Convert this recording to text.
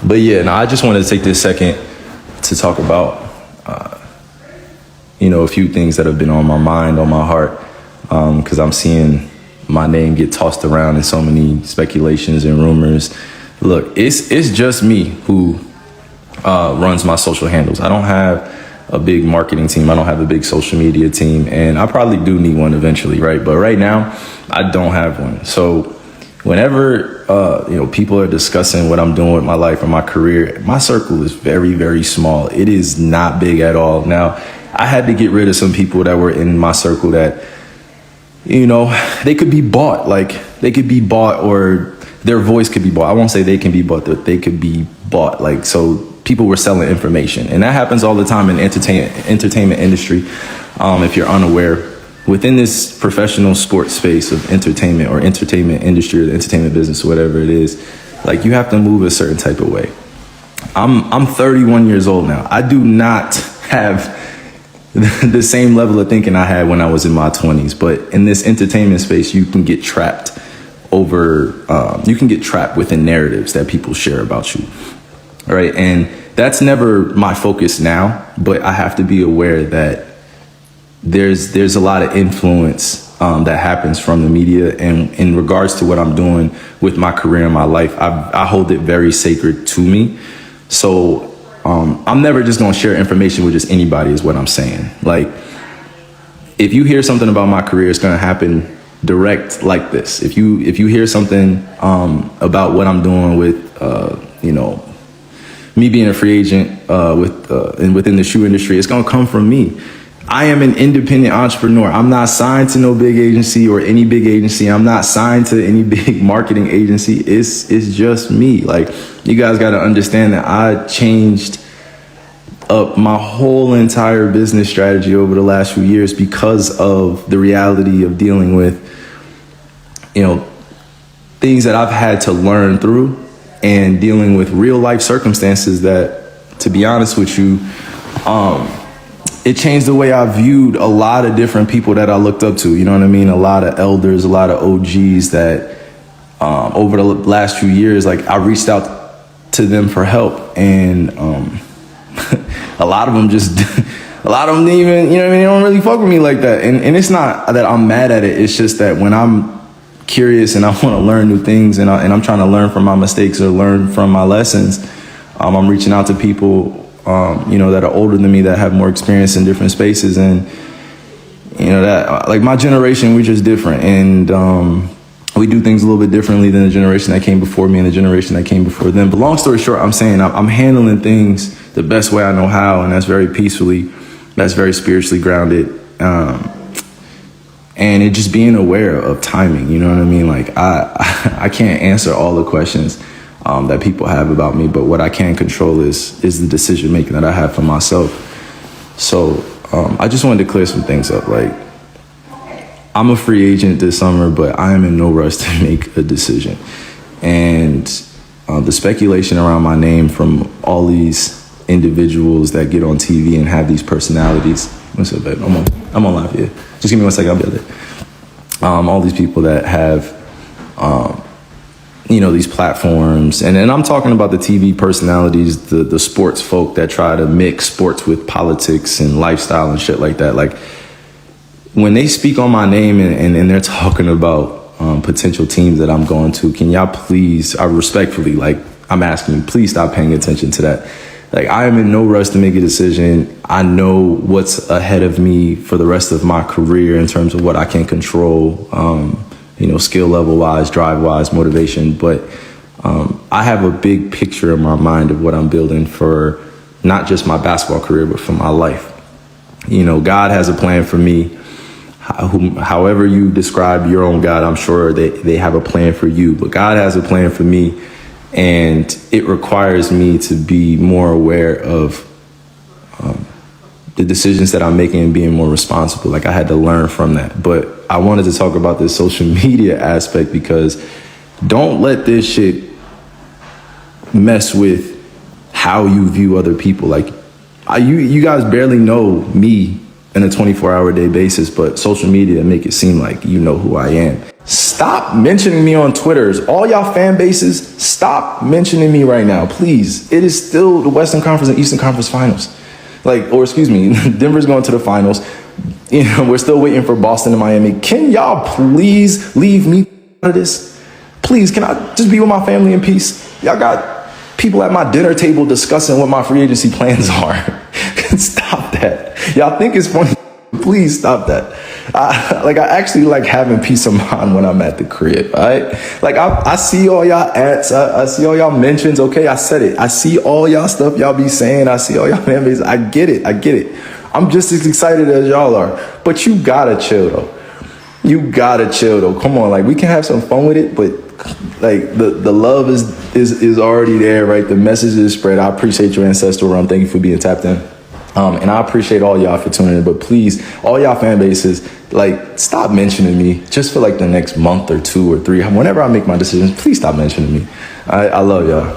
But yeah, no, I just wanted to take this second to talk about, a few things that have been on my mind, on my heart, because I'm seeing my name get tossed around in so many speculations and rumors. Look, it's just me who runs my social handles. I don't have a big marketing team. I don't have a big social media team, and I probably do need one eventually, right? But right now, I don't have one. So whenever people are discussing what I'm doing with my life or my career, my circle is very, very small. It is not big at all. Now, I had to get rid of some people that were in my circle that, they could be bought. Like, they could be bought, or their voice could be bought. I won't say they can be bought, but they could be bought. Like, so people were selling information, and that happens all the time in entertainment industry. If you're unaware, within this professional sports space of entertainment or entertainment industry or the entertainment business, whatever it is, like, you have to move a certain type of way. I'm 31 years old now. I do not have the same level of thinking I had when I was in my 20s, but in this entertainment space, you can get trapped within narratives that people share about you. All right. And that's never my focus now, but I have to be aware that there's a lot of influence that happens from the media. And in regards to what I'm doing with my career and my life, I hold it very sacred to me. So I'm never just going to share information with just anybody, is what I'm saying. Like, if you hear something about my career, it's going to happen direct like this. If you hear something about what I'm doing with, me being a free agent and within the shoe industry, it's going to come from me. I am an independent entrepreneur. I'm not signed to no big agency or any big agency. I'm not signed to any big marketing agency. It's just me. Like, you guys got to understand that I changed up my whole entire business strategy over the last few years because of the reality of dealing with, things that I've had to learn through, and dealing with real life circumstances that, to be honest with you, it changed the way I viewed a lot of different people that I looked up to. You know what I mean? A lot of elders, a lot of OGs that over the last few years, like, I reached out to them for help, and a lot of them didn't even, they don't really fuck with me like that. And it's not that I'm mad at it. It's just that when I'm curious and I want to learn new things, and I'm trying to learn from my mistakes or learn from my lessons, I'm reaching out to people that are older than me, that have more experience in different spaces. And that, like, my generation, we're just different, and we do things a little bit differently than the generation that came before me and the generation that came before them. But long story short, I'm saying I'm handling things the best way I know how, and that's very peacefully, that's very spiritually grounded. And it just being aware of timing, you know what I mean? Like, I can't answer all the questions that people have about me, but what I can control is the decision making that I have for myself. So I just wanted to clear some things up. Like, I'm a free agent this summer, but I am in no rush to make a decision. And the speculation around my name from all these individuals that get on TV and have these personalities. What's up, babe? I'm on live here. Just give me 1 second, I'll be there. All these people that have, these platforms, and I'm talking about the TV personalities, the sports folk that try to mix sports with politics and lifestyle and shit like that. Like, when they speak on my name and they're talking about potential teams that I'm going to, can y'all please, I respectfully, like, I'm asking you, please stop paying attention to that. Like, I am in no rush to make a decision. I know what's ahead of me for the rest of my career in terms of what I can control, skill level wise, drive wise, motivation. But I have a big picture in my mind of what I'm building for not just my basketball career, but for my life. God has a plan for me. However you describe your own God, I'm sure they have a plan for you, but God has a plan for me. And it requires me to be more aware of the decisions that I'm making and being more responsible. Like, I had to learn from that. But I wanted to talk about this social media aspect, because don't let this shit mess with how you view other people. Like, you guys barely know me in a 24-hour day basis, but social media make it seem like you know who I am. stop mentioning me on Twitters. All y'all fan bases, stop mentioning me right now, please. It is still the Western Conference and Eastern Conference Finals. Denver's going to the finals. We're still waiting for Boston and Miami. Can y'all please leave me out of this? Please, can I just be with my family in peace? Y'all got people at my dinner table discussing what my free agency plans are. Stop that. Y'all think it's funny? Please stop that. I actually like having peace of mind when I'm at the crib, all right? I see all y'all ads, I see all y'all mentions, okay? I said it. I see all y'all stuff y'all be saying. I see all y'all members. I get it. I'm just as excited as y'all are. But you gotta chill, though. Come on, we can have some fun with it, but the love is already there, right? The message is spread. I appreciate your ancestral run. Thank you for being tapped in. And I appreciate all y'all for tuning in, but please, all y'all fan bases, stop mentioning me just for the next month or 2 or 3. Whenever I make my decisions, please stop mentioning me. I love y'all.